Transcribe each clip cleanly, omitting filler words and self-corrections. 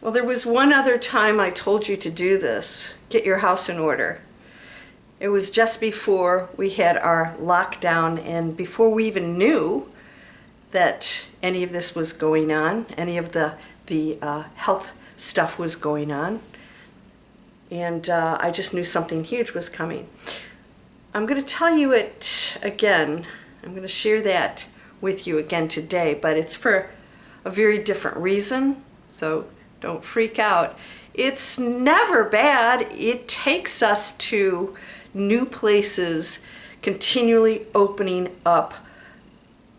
Well, there was one other time I told you to do this. Get your house in order. It was just before we had our lockdown and before we even knew that any of this was going on, any of the health stuff was going on. And I just knew something huge was coming. I'm going to tell you it again. I'm going to share that with you again today, but it's for a very different reason, so don't freak out. It's never bad. It takes us to new places, continually opening up,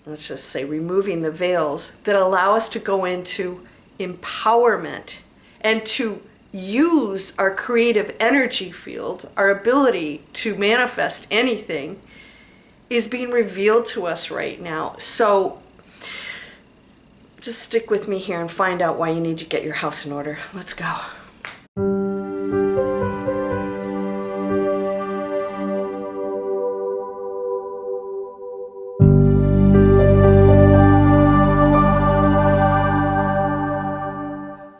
let's just say removing the veils that allow us to go into empowerment and to use our creative energy field. Our ability to manifest anything is being revealed to us right now. So just stick with me here and find out why you need to get your house in order. Let's go.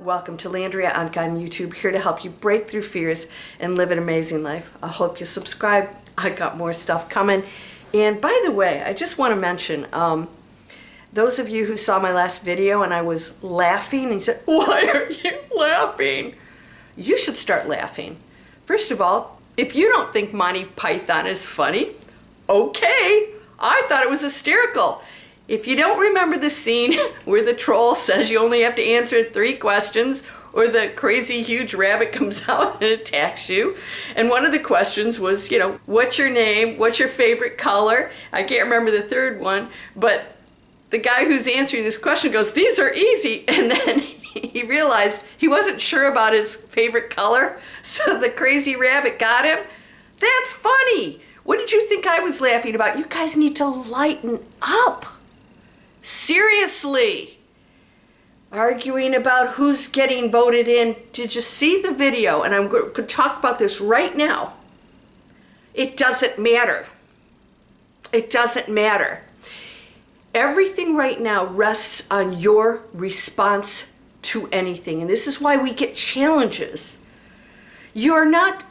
Welcome to Landria, Onkka on YouTube, here to help you break through fears and live an amazing life. I hope you subscribe. I got more stuff coming. And by the way, I just want to mention, those of you who saw my last video and I was laughing and you said, why are you laughing? You should start laughing. First of all, if you don't think Monty Python is funny, okay, I thought it was hysterical. If you don't remember the scene where the troll says you only have to answer 3 questions, or the crazy huge rabbit comes out and attacks you, and one of the questions was, you know, what's your name, what's your favorite color? I can't remember the third one, but the guy who's answering this question goes, these are easy, and then he realized he wasn't sure about his favorite color, so the crazy rabbit got him. That's funny. What did you think I was laughing about? You guys need to lighten up. Seriously, arguing about who's getting voted in. Did you see the video? And I'm going to talk about this right now. It doesn't matter. It doesn't matter. Everything right now rests on your response to anything. And this is why we get challenges. You're not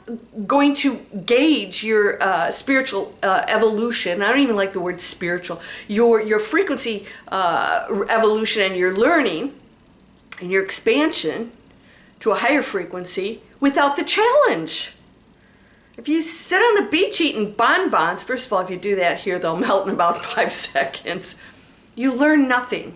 going to gauge your spiritual evolution. I don't even like the word spiritual. Your frequency evolution and your learning and your expansion to a higher frequency without the challenge. If you sit on the beach eating bonbons, first of all, if you do that here, they'll melt in about 5 seconds. You learn nothing.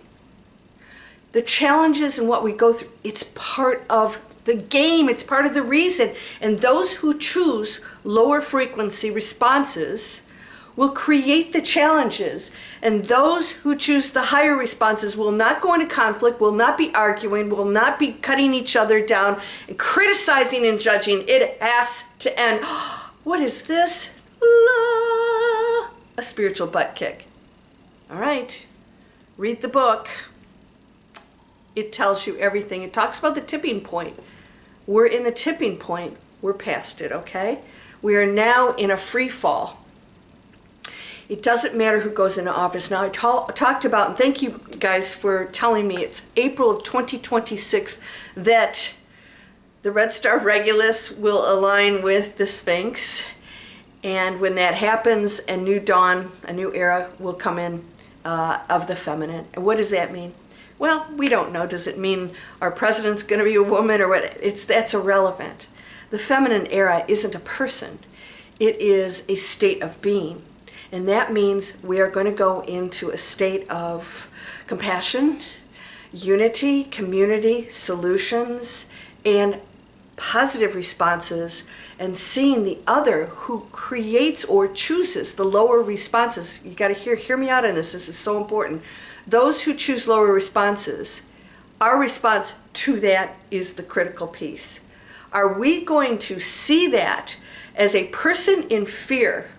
The challenges and what we go through, it's part of the game, it's part of the reason. And those who choose lower frequency responses will create the challenges. And those who choose the higher responses will not go into conflict, will not be arguing, will not be cutting each other down and criticizing and judging. It has to end. What is this? La, a spiritual butt kick. All right, read the book. It tells you everything. It talks about the tipping point. We're in the tipping point. We're past it, okay? We are now in a free fall. It doesn't matter who goes into office. Now, I talked about, and thank you guys for telling me, it's April of 2026 that the Red Star Regulus will align with the Sphinx. And when that happens, a new dawn, a new era will come in of the feminine. And what does that mean? Well, we don't know. Does it mean our president's going to be a woman or what? That's irrelevant. The feminine era isn't a person. It is a state of being. And that means we are going to go into a state of compassion, unity, community, solutions, and positive responses, and seeing the other who creates or chooses the lower responses. You got to hear me out on this. This is so important. Those who choose lower responses, our response to that is the critical piece. Are we going to see that as a person in fear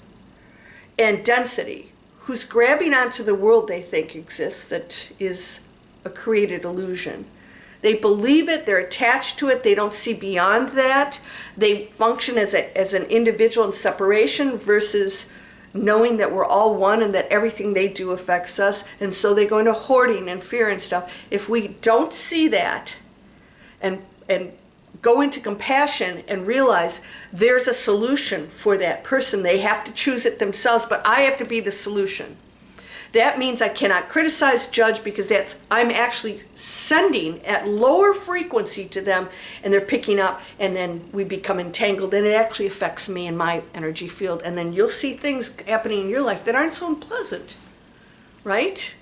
and density who's grabbing onto the world they think exists that is a created illusion? They believe it, they're attached to it, they don't see beyond that. They function as an individual in separation versus knowing that we're all one and that everything they do affects us. And so they go into hoarding and fear and stuff. If we don't see that and go into compassion and realize there's a solution for that person. They have to choose it themselves, but I have to be the solution. That means I cannot criticize, judge, because I'm actually sending at lower frequency to them, and they're picking up, and then we become entangled, and it actually affects me and my energy field. And then you'll see things happening in your life that aren't so unpleasant, right?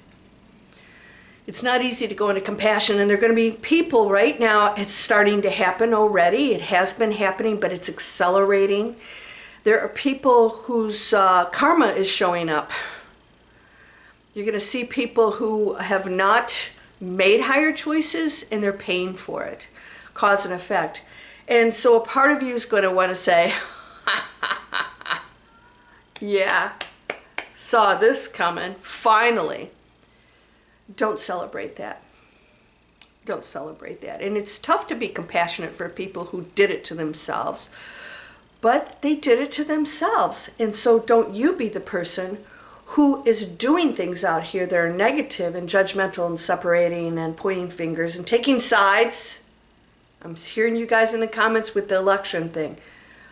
It's not easy to go into compassion, and there are going to be people right now, it's starting to happen already. It has been happening, but it's accelerating. There are people whose karma is showing up. You're going to see people who have not made higher choices, and they're paying for it. Cause and effect. And so a part of you is going to want to say, yeah, saw this coming, finally. Don't celebrate that. Don't celebrate that. And it's tough to be compassionate for people who did it to themselves, but they did it to themselves. And so don't you be the person who is doing things out here that are negative and judgmental and separating and pointing fingers and taking sides. I'm hearing you guys in the comments with the election thing.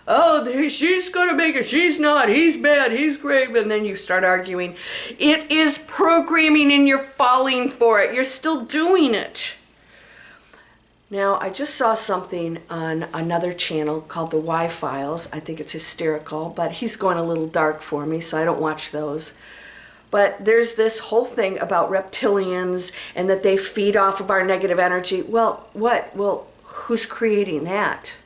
Oh, she's going to make it. She's not. He's bad. He's great. And then you start arguing. It is programming and you're falling for it. You're still doing it. Now, I just saw something on another channel called the Y-Files. I think it's hysterical, but he's going a little dark for me, so I don't watch those. But there's this whole thing about reptilians and that they feed off of our negative energy. Well, what? Well, who's creating that?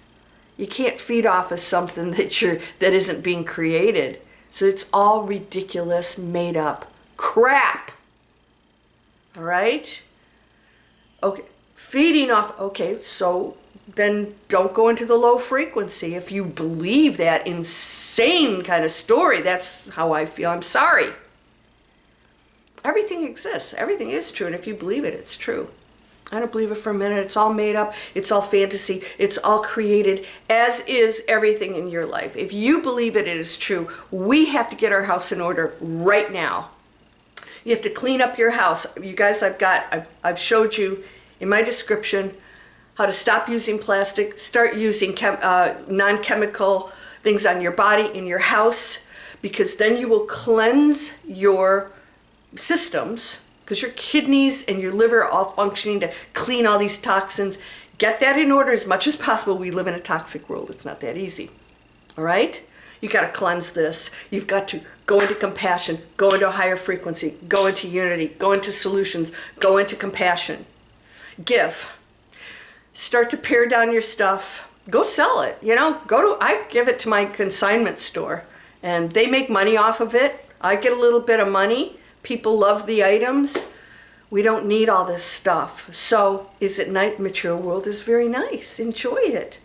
You can't feed off of something that isn't being created. So it's all ridiculous, made up crap. All right? Okay. Feeding off, okay, so then don't go into the low frequency. If you believe that insane kind of story, that's how I feel. I'm sorry. Everything exists. Everything is true. And if you believe it, it's true. I don't believe it for a minute. It's all made up. It's all fantasy. It's all created, as is everything in your life. If you believe it is true, we have to get our house in order right now. You have to clean up your house. You guys, I've showed you in my description how to stop using plastic, start using non-chemical things on your body, in your house, because then you will cleanse your systems, because your kidneys and your liver are all functioning to clean all these toxins. Get that in order as much as possible. We live in a toxic world. It's not that easy. All right? You got to cleanse this. You've got to go into compassion, go into a higher frequency, go into unity, go into solutions, go into compassion. Give. Start to pare down your stuff. Go sell it. I give it to my consignment store, and they make money off of it. I get a little bit of money. People love the items. We don't need all this stuff. So is it nice? Material world is very nice. Enjoy it.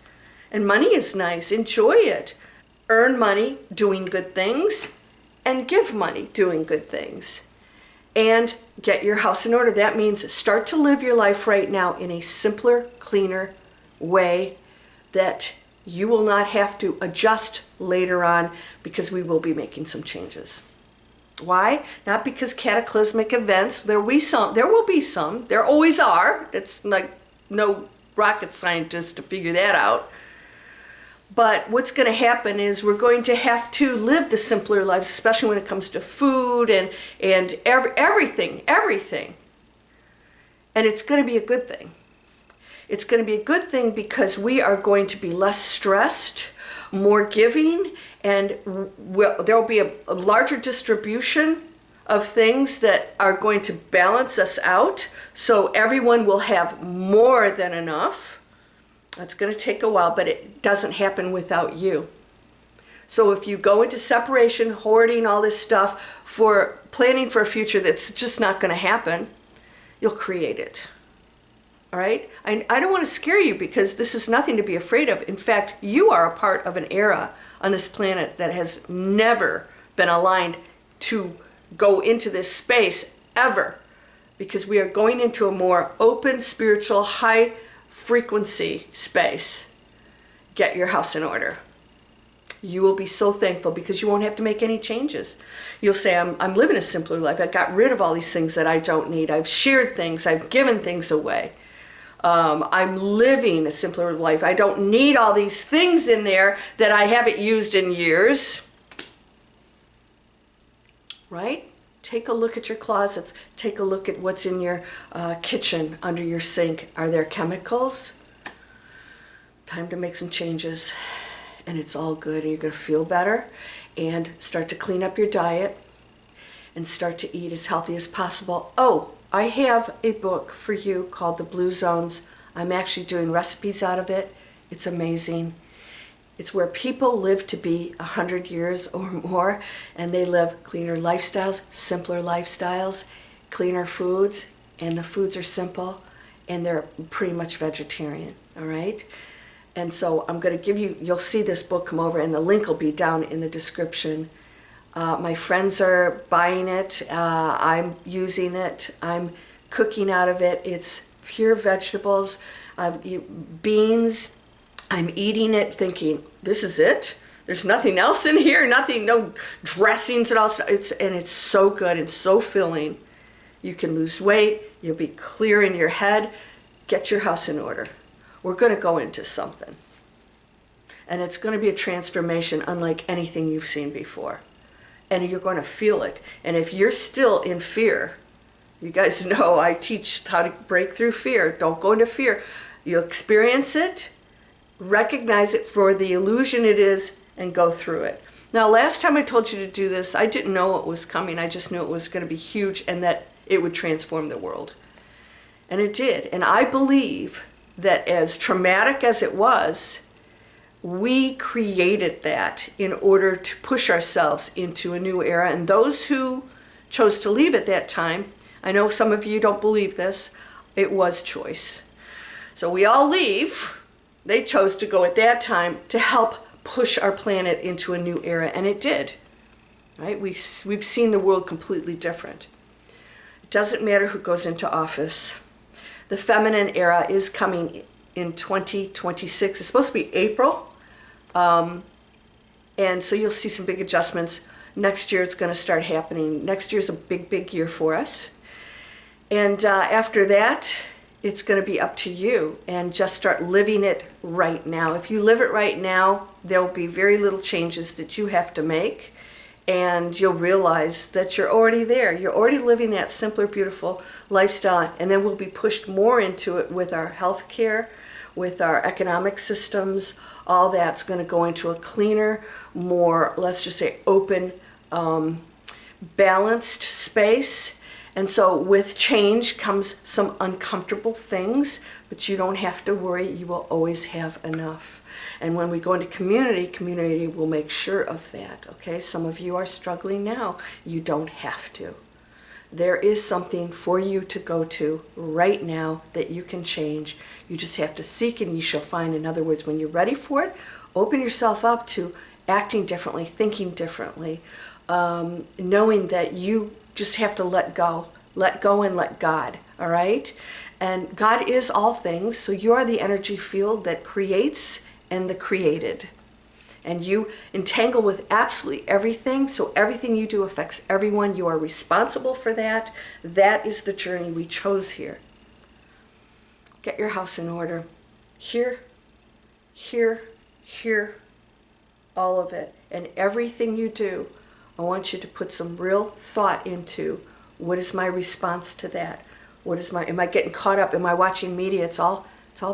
And money is nice. Enjoy it. Earn money doing good things, and give money doing good things. And get your house in order. That means start to live your life right now in a simpler, cleaner way that you will not have to adjust later on, because we will be making some changes. Why? Not because cataclysmic events, there will be some, there always are. It's like no rocket scientist to figure that out. But what's going to happen is we're going to have to live the simpler lives, especially when it comes to food and everything. And it's going to be a good thing. It's going to be a good thing because we are going to be less stressed, more giving, and there will be a larger distribution of things that are going to balance us out, so everyone will have more than enough. That's going to take a while, but it doesn't happen without you. So if you go into separation, hoarding all this stuff, for planning for a future that's just not going to happen, you'll create it. All right? I don't want to scare you, because this is nothing to be afraid of. In fact, you are a part of an era on this planet that has never been aligned to go into this space ever, because we are going into a more open, spiritual, high frequency space. Get your house in order. You will be so thankful, because you won't have to make any changes. You'll say, I'm living a simpler life. I got rid of all these things that I don't need. I've shared things. I've given things away. I'm living a simpler life. I don't need all these things in there that I haven't used in years. Right? Take a look at your closets. Take a look at what's in your kitchen under your sink. Are there chemicals? Time to make some changes. And it's all good. And you're going to feel better. And start to clean up your diet. And start to eat as healthy as possible. Oh, I have a book for you called The Blue Zones. I'm actually doing recipes out of it. It's amazing. It's where people live to be 100 years or more, and they live cleaner lifestyles, simpler lifestyles, cleaner foods, and the foods are simple, and they're pretty much vegetarian, all right? And so I'm going to give you, you'll see this book come over, and the link will be down in the description. My friends are buying it. I'm using it. I'm cooking out of it. It's pure vegetables, beans. I'm eating it thinking, this is it? There's nothing else in here, no dressings and all stuff. It's so good and so filling. You can lose weight, you'll be clear in your head. Get your house in order. We're going to go into something. And it's going to be a transformation unlike anything you've seen before. And you're going to feel it. And if you're still in fear, you guys know I teach how to break through fear. Don't go into fear. You experience it. Recognize it for the illusion it is and go through it. Now, last time I told you to do this, I didn't know what was coming. I just knew it was going to be huge and that it would transform the world. And it did. And I believe that as traumatic as it was, we created that in order to push ourselves into a new era. And those who chose to leave at that time, I know some of you don't believe this, it was choice. So we all leave. They chose to go at that time to help push our planet into a new era, and it did. Right? We've seen the world completely different. It doesn't matter who goes into office. The feminine era is coming in 2026. It's supposed to be April, and so you'll see some big adjustments. Next year it's going to start happening. Next year's a big, big year for us. And after that, it's going to be up to you, and just start living it right now. If you live it right now, there'll be very little changes that you have to make, and you'll realize that you're already there. You're already living that simpler, beautiful lifestyle, and then we'll be pushed more into it with our health care, with our economic systems. All that's going to go into a cleaner, more, let's just say, open, balanced space. And so with change comes some uncomfortable things, but you don't have to worry. You will always have enough. And when we go into community, community will make sure of that, okay? Some of you are struggling now. You don't have to. There is something for you to go to right now that you can change. You just have to seek and you shall find. In other words, when you're ready for it, open yourself up to acting differently, thinking differently, knowing that you just have to let go and let God, all right? And God is all things, so you are the energy field that creates and the created. And you entangle with absolutely everything, so everything you do affects everyone. You are responsible for that. That is the journey we chose here. Get your house in order. Here, all of it. And everything you do, I want you to put some real thought into what is my response to that? Am I getting caught up? Am I watching media? It's all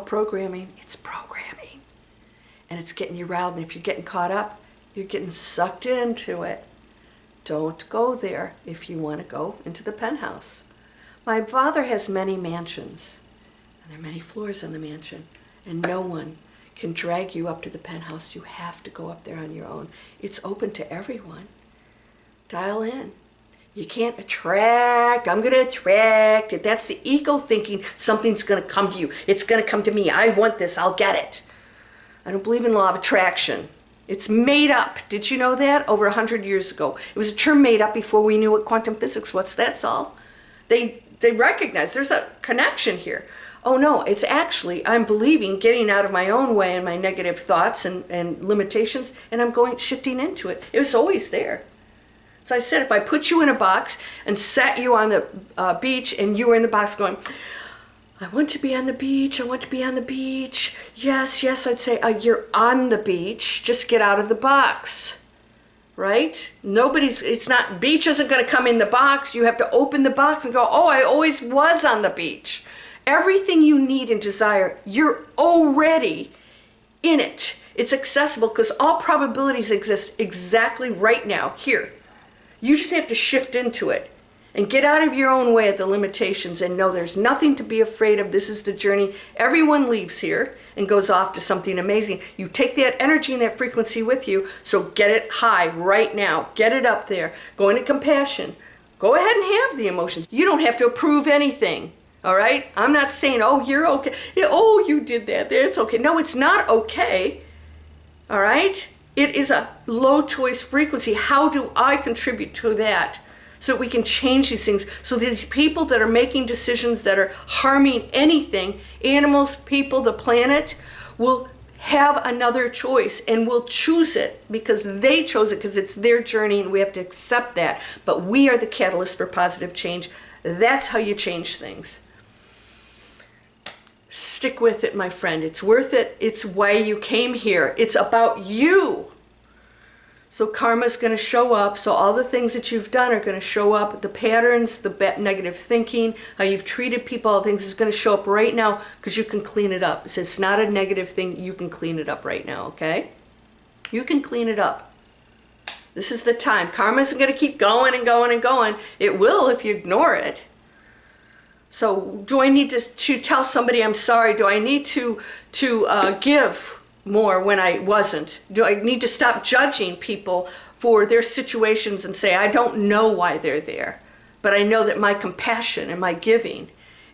programming. It's programming. And it's getting you riled. And if you're getting caught up, you're getting sucked into it. Don't go there if you want to go into the penthouse. My father has many mansions. And there are many floors in the mansion. And no one can drag you up to the penthouse. You have to go up there on your own. It's open to everyone. Dial in. You can't attract. I'm going to attract it. That's the ego thinking something's going to come to you. It's going to come to me. I want this. I'll get it. I don't believe in law of attraction. It's made up. Did you know that? Over 100 years ago. It was a term made up before we knew what quantum physics was. That's all. They recognize there's a connection here. Oh no, it's actually, I'm believing, getting out of my own way and my negative thoughts and limitations, and I'm shifting into it. It was always there. So I said, if I put you in a box and sat you on the beach and you were in the box going, I want to be on the beach. I want to be on the beach. Yes, yes, I'd say, you're on the beach. Just get out of the box, right? Beach isn't going to come in the box. You have to open the box and go, oh, I always was on the beach. Everything you need and desire, you're already in it. It's accessible because all probabilities exist exactly right now, here. You just have to shift into it and get out of your own way of the limitations and know there's nothing to be afraid of. This is the journey. Everyone leaves here and goes off to something amazing. You take that energy and that frequency with you, so get it high right now. Get it up there. Go into compassion. Go ahead and have the emotions. You don't have to approve anything, all right? I'm not saying, oh, you're okay. Oh, you did that. It's okay. No, it's not okay, all right? It is a low choice frequency. How do I contribute to that? So that we can change these things. So these people that are making decisions that are harming anything, animals, people, the planet, will have another choice and will choose it because they chose it, because it's their journey and we have to accept that. But we are the catalyst for positive change. That's how you change things. Stick with it, my friend. It's worth it. It's why you came here. It's about you. So karma's going to show up. So all the things that you've done are going to show up. The patterns, the negative thinking, how you've treated people, all things is going to show up right now because you can clean it up. So it's not a negative thing. You can clean it up right now, okay? You can clean it up. This is the time. Karma isn't going to keep going and going and going. It will if you ignore it. So do I need to tell somebody I'm sorry? Do I need to give more when I wasn't? Do I need to stop judging people for their situations and say, I don't know why they're there, but I know that my compassion and my giving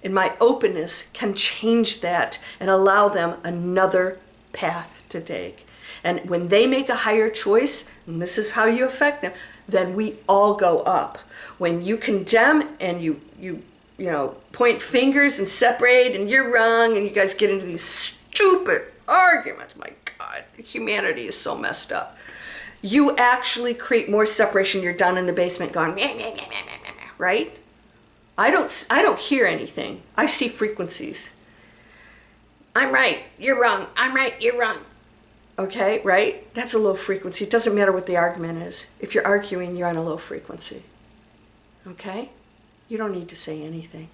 and my openness can change that and allow them another path to take. And when they make a higher choice, and this is how you affect them, then we all go up. When you condemn and you point fingers and separate and you're wrong and you guys get into these stupid arguments, my God, humanity is so messed up. You actually create more separation. You're down in the basement going, meh, meh, meh, meh, meh, meh, right? I don't hear anything. I see frequencies. I'm right, you're wrong. I'm right, you're wrong. Okay, right? That's a low frequency. It doesn't matter what the argument is. If you're arguing, you're on a low frequency. Okay? You don't need to say anything.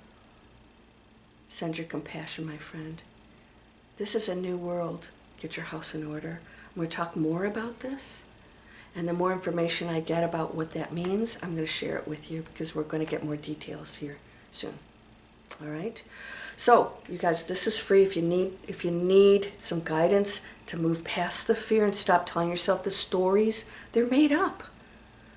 Send your compassion, my friend. This is a new world. Get your house in order. I'm going to talk more about this. And the more information I get about what that means, I'm going to share it with you because we're going to get more details here soon. All right? So, you guys, this is free. If you need some guidance to move past the fear and stop telling yourself the stories, they're made up.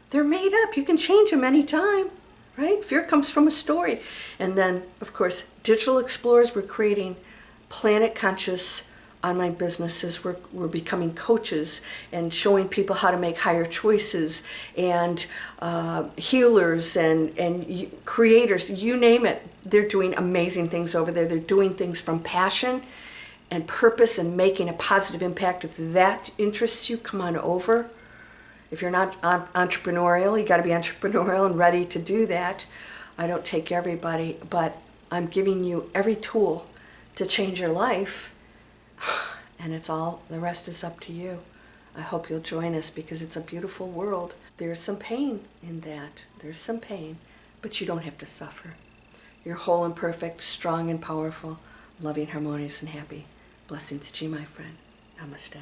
They're made up. You can change them anytime. Right? Fear comes from a story. And then, of course, digital explorers, we're creating planet conscious online businesses. We're becoming coaches and showing people how to make higher choices, and healers and creators, you name it. They're doing amazing things over there. They're doing things from passion and purpose and making a positive impact. If that interests you, come on over. If you're not entrepreneurial, you got to be entrepreneurial and ready to do that. I don't take everybody, but I'm giving you every tool to change your life, and it's all, the rest is up to you. I hope you'll join us because it's a beautiful world. There's some pain in that. There's some pain, but you don't have to suffer. You're whole and perfect, strong and powerful, loving, harmonious, and happy. Blessings to you, my friend. Namaste.